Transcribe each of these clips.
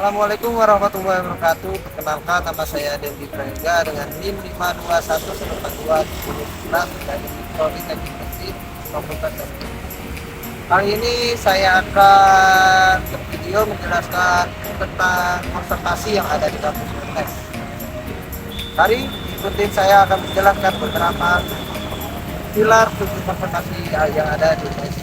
Assalamualaikum warahmatullahi wabarakatuh. Perkenalkan, nama saya Dendi Prega dengan NIM 521 dari Politeknik Mesin Kabupaten. Kali ini saya akan bervideo menjelaskan tentang konservasi yang ada di kampus UNES. Mari ikutin, saya akan menjelaskan beberapa pilar tujuh konservasi yang ada di UNES.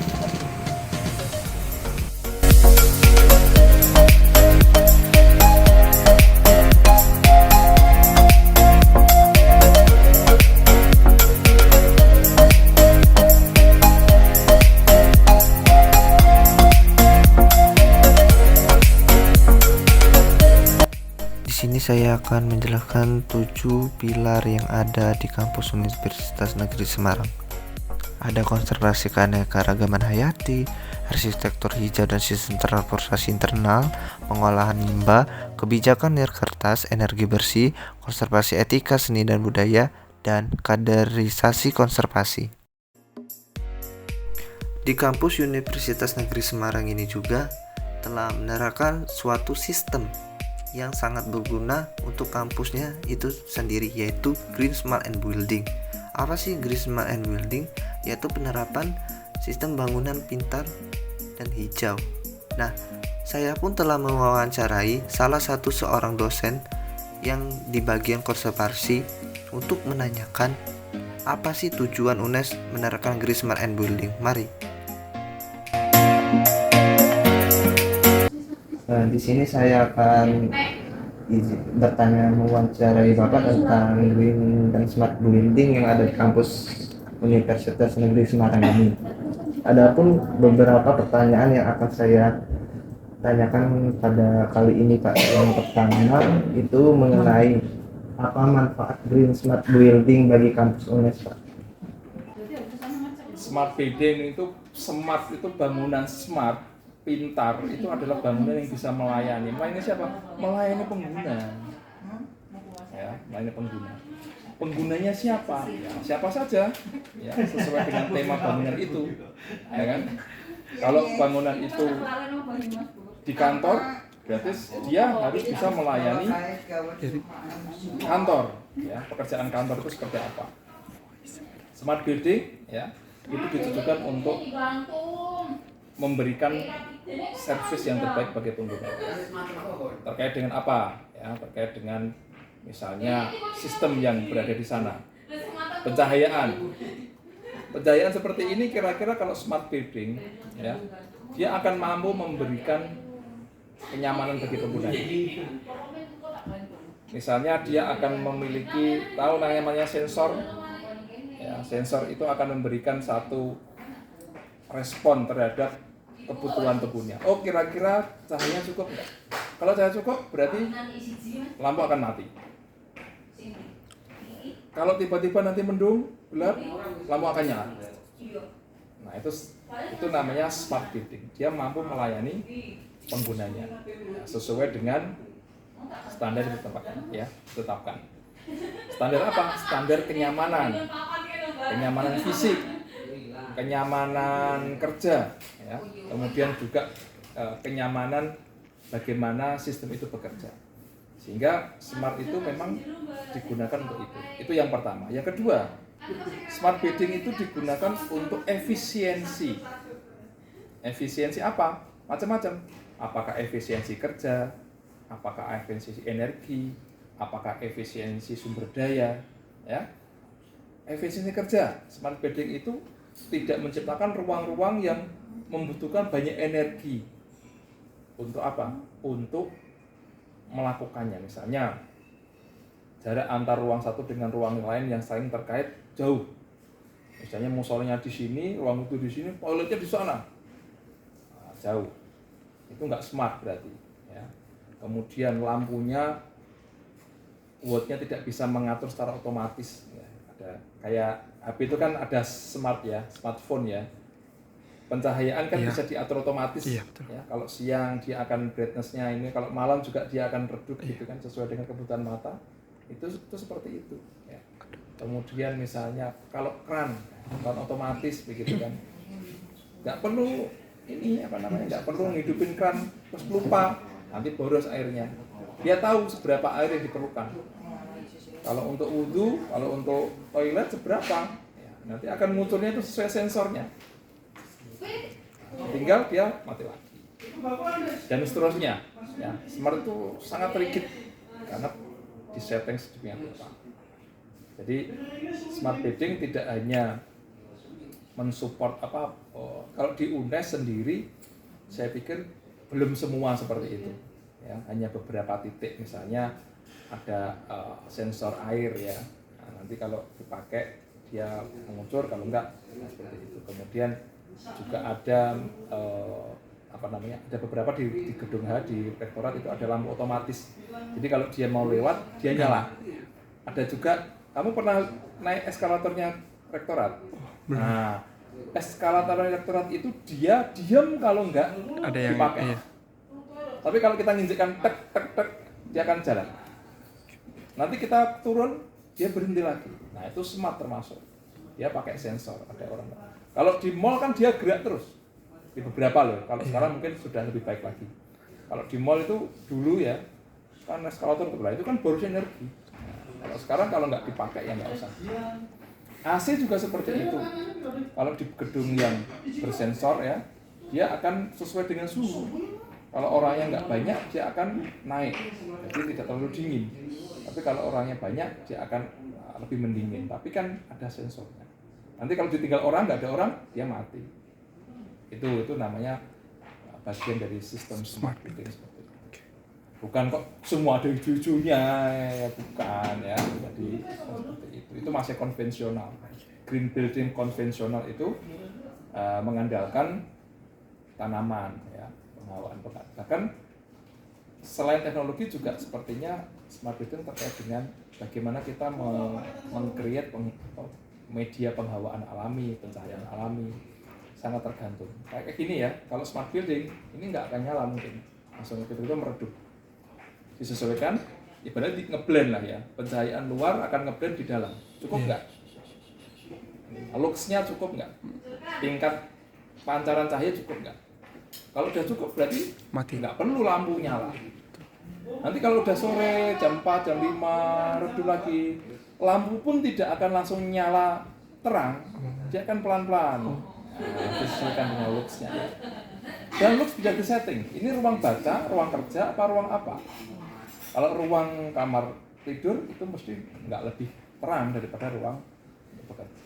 Di sini saya akan menjelaskan 7 pilar yang ada di kampus Universitas Negeri Semarang. Ada konservasi keanekaragaman hayati, arsitektur hijau dan sistem transportasi internal, pengolahan limbah, kebijakan nirkertas, energi bersih, konservasi etika seni dan budaya, dan kaderisasi konservasi. Di kampus Universitas Negeri Semarang ini juga telah menerapkan suatu sistem yang sangat berguna untuk kampusnya itu sendiri, yaitu Green Smart and Building. Apa sih Green Smart and Building? Yaitu penerapan sistem bangunan pintar dan hijau. Nah, saya pun telah mewawancarai salah satu seorang dosen yang di bagian konservasi untuk menanyakan apa sih tujuan UNES menerapkan Green Smart and Building. Mari. Di sini saya akan bertanya mewawancarai Bapak tentang Green dan Smart Building yang ada di kampus Universitas Negeri Semarang ini. Adapun beberapa pertanyaan yang akan saya tanyakan pada kali ini, Pak. Yang pertama itu mengenai apa manfaat Green Smart Building bagi kampus UNES, Pak? Smart building itu, smart itu bangunan smart, pintar itu adalah bangunan yang bisa melayani. Melayani siapa? Melayani pengguna. Ya, melayani pengguna. Penggunanya siapa? Ya, siapa saja. Ya, sesuai dengan tema bangunan itu. Ya kan? Kalau bangunan itu di kantor, berarti dia harus bisa melayani kantor. Ya, pekerjaan kantor itu seperti apa? Smart building, ya, itu ditujukan untuk memberikan servis yang terbaik bagi pengguna. Terkait dengan apa? Ya, terkait dengan misalnya sistem yang berada di sana. Pencahayaan. Pencahayaan seperti ini kira-kira kalau smart building, ya, dia akan mampu memberikan kenyamanan bagi pengguna. Misalnya dia akan memiliki namanya sensor. Ya, sensor itu akan memberikan satu respon terhadap kebutuhan tubuhnya. Oh, kira-kira cahaya cukup enggak? Kalau cahaya cukup, berarti lampu akan mati. Kalau tiba-tiba nanti mendung, gelap, lampu akan nyala. Nah, itu namanya smart building. Dia mampu melayani penggunanya sesuai dengan standar yang ditetapkan. Standar apa? Standar kenyamanan. Kenyamanan fisik, kenyamanan kerja, ya. Kemudian juga kenyamanan bagaimana sistem itu bekerja, sehingga smart itu memang digunakan untuk itu. Itu yang pertama. Yang kedua, smart building itu digunakan untuk efisiensi. Efisiensi apa? Macam-macam. Apakah efisiensi kerja, apakah efisiensi energi, apakah efisiensi sumber daya, ya. Efisiensi kerja, smart building itu tidak menciptakan ruang-ruang yang membutuhkan banyak energi. Untuk apa? Untuk melakukannya. Misalnya, jarak antar ruang satu dengan ruang lain yang saling terkait jauh. Misalnya musolanya di sini, ruang itu di sini, toiletnya di sana. Nah, jauh. Itu nggak smart berarti. Ya. Kemudian lampunya, wattnya tidak bisa mengatur secara otomatis. Ya. Kayak HP itu kan ada smart ya, smartphone ya. Pencahayaan kan bisa diatur otomatis. Ya, kalau siang dia akan brightness-nya ini, kalau malam juga dia akan redup gitu kan, sesuai dengan kebutuhan mata. Itu seperti itu. Ya. Kemudian misalnya kalau kran otomatis begitu kan, nggak perlu nggak perlu ngidupin kran terus lupa. nanti boros airnya. Dia tahu seberapa air yang diperlukan. Kalau untuk wudhu, kalau untuk toilet seberapa, ya, nanti akan munculnya itu sesuai sensornya. Tinggal dia mati lagi. Dan seterusnya. Ya, smart itu sangat rigid karena disetting sedemikian rupa. Jadi smart building tidak hanya mensupport kalau di UNES sendiri, saya pikir belum semua seperti itu. Ya, hanya beberapa titik, misalnya ada sensor air ya. Nah, nanti kalau dipakai dia mengucur, kalau enggak seperti itu. Kemudian juga ada ada beberapa di gedung H di rektorat itu ada lampu otomatis. Jadi kalau dia mau lewat dia nyala. Ada juga, kamu pernah naik eskalatornya rektorat? Nah, eskalator rektorat itu dia diam kalau enggak Ada yang dipakai. iya. Tapi kalau kita nginjekkan tek tek tek, dia akan jalan. Nanti kita turun, dia berhenti lagi. Nah, itu smart termasuk. Dia pakai sensor, ada orang. Kalau di mall kan dia gerak terus. Di beberapa loh. Kalau sekarang mungkin sudah lebih baik lagi. Kalau di mall itu dulu ya, kan eskalator itu kan boros energi. Nah, kalau sekarang kalau nggak dipakai ya nggak usah. AC juga seperti itu. Kalau di gedung yang bersensor ya, dia akan sesuai dengan suhu. Kalau orangnya nggak banyak, dia akan naik, jadi tidak terlalu dingin. Tapi kalau orangnya banyak, dia akan lebih mendingin. Tapi kan ada sensornya. Nanti kalau ditinggal orang, nggak ada orang, dia mati. Itu namanya bagian dari sistem smart building seperti itu. Bukan kok semua ada hijau-hijaunya, ya bukan ya. Jadi seperti itu. Itu masih konvensional. Green building konvensional itu mengandalkan tanaman, ya, penghawaan. Bahkan selain teknologi juga sepertinya smart building terkait dengan bagaimana kita meng-create media penghawaan alami, pencahayaan alami. Sangat tergantung. Kayak gini ya, kalau smart building ini nggak akan nyala mungkin, langsung tiba-tiba meredup. Disesuaikan, ibaratnya ngeblend lah ya. Pencahayaan luar akan ngeblend di dalam. Cukup nggak? Luxnya cukup nggak? Tingkat pancaran cahaya cukup nggak? Kalau udah cukup berarti Mati. nggak perlu lampu nyala. Nanti kalau udah sore, jam 4, jam 5, redup lagi, lampu pun tidak akan langsung nyala terang, dia akan pelan-pelan. Nah, disesuaikan dengan luxnya. Dan lux bisa disetting. Ini ruang baca, ruang kerja, apa ruang apa? Kalau ruang kamar tidur itu mesti nggak lebih terang daripada ruang bekerja.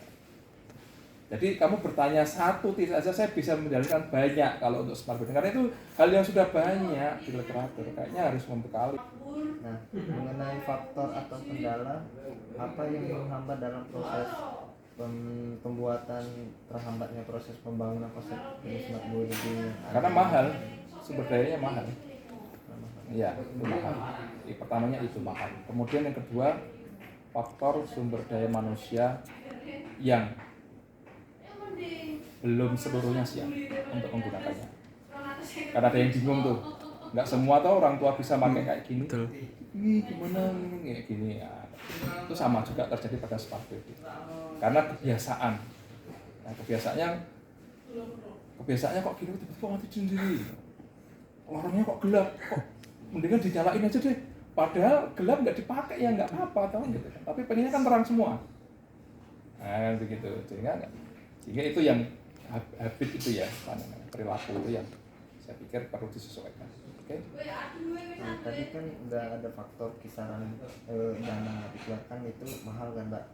Jadi kamu bertanya satu titik saja, saya bisa menjelaskan banyak kalau untuk smart building. Karena itu hal yang sudah banyak di literatur. Kayaknya harus membekali. Nah, mengenai faktor atau kendala apa yang menghambat dalam proses pembuatan, terhambatnya proses pembangunan konsep smart building? Karena mahal, sumber dayanya mahal. Iya, itu mahal. Pertamanya itu mahal. Kemudian yang kedua, faktor sumber daya manusia yang belum seluruhnya siap untuk menggunakannya. Karena ada yang bingung tuh, nggak semua tuh orang tua bisa pakai kayak gini. Betul. Ini gimana ini kayak gini ya. Itu sama juga terjadi pada smart building. Karena kebiasaan. Nah, kebiasaannya kok gini tiba-tiba mati sendiri. Lorongnya kok gelap, kok mendingan dinyalain aja deh. Padahal gelap nggak dipakai ya nggak apa-apa tau gitu. Tapi pengennya kan terang semua. Nah, begitu. Sehingga itu yang habit itu ya, perilaku itu yang saya pikir perlu disesuaikan. Oke. Nah, tadi kan udah ada faktor kisaran dana dikeluarkan itu mahal kan, Mbak.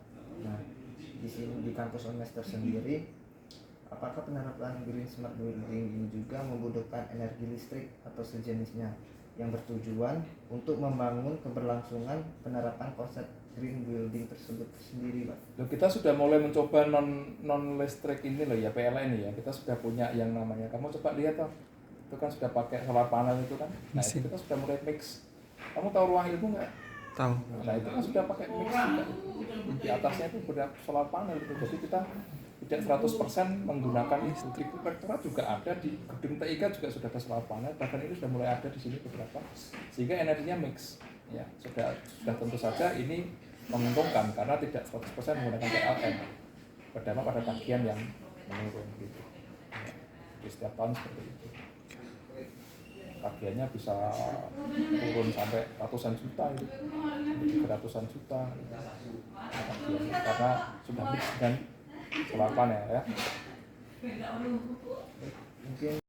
Nah, di sini di kampus UNES tersendiri, apakah penerapan green smart building ini juga membutuhkan energi listrik atau sejenisnya yang bertujuan untuk membangun keberlangsungan penerapan konsep green building tersebut sendiri, Pak? Loh, kita sudah mulai mencoba non listrik ini loh ya, PLN ya. Kita sudah punya yang namanya, kamu coba lihat toh, itu kan sudah pakai solar panel itu kan. Nah, itu kita sudah mulai mix. Kamu tahu ruang ilmu nggak? Tahu. Nah, itu kan sudah pakai mix juga. Di atasnya itu sudah solar panel itu. Jadi kita tidak 100% menggunakan listrik. Rektorat juga ada, di gedung TIK juga sudah ada solar panel, bahkan ini sudah mulai ada di sini beberapa. Sehingga energinya mix. Ya, sudah tentu saja ini menguntungkan karena tidak 100% menggunakan PLN. Berdampak pada tagihan yang menurun gitu. Ya, di setiap tahun seperti itu. tagihannya bisa turun sampai ratusan juta itu, 300-an juta tagihannya, karena sudah mix dengan sewa ya. Mungkin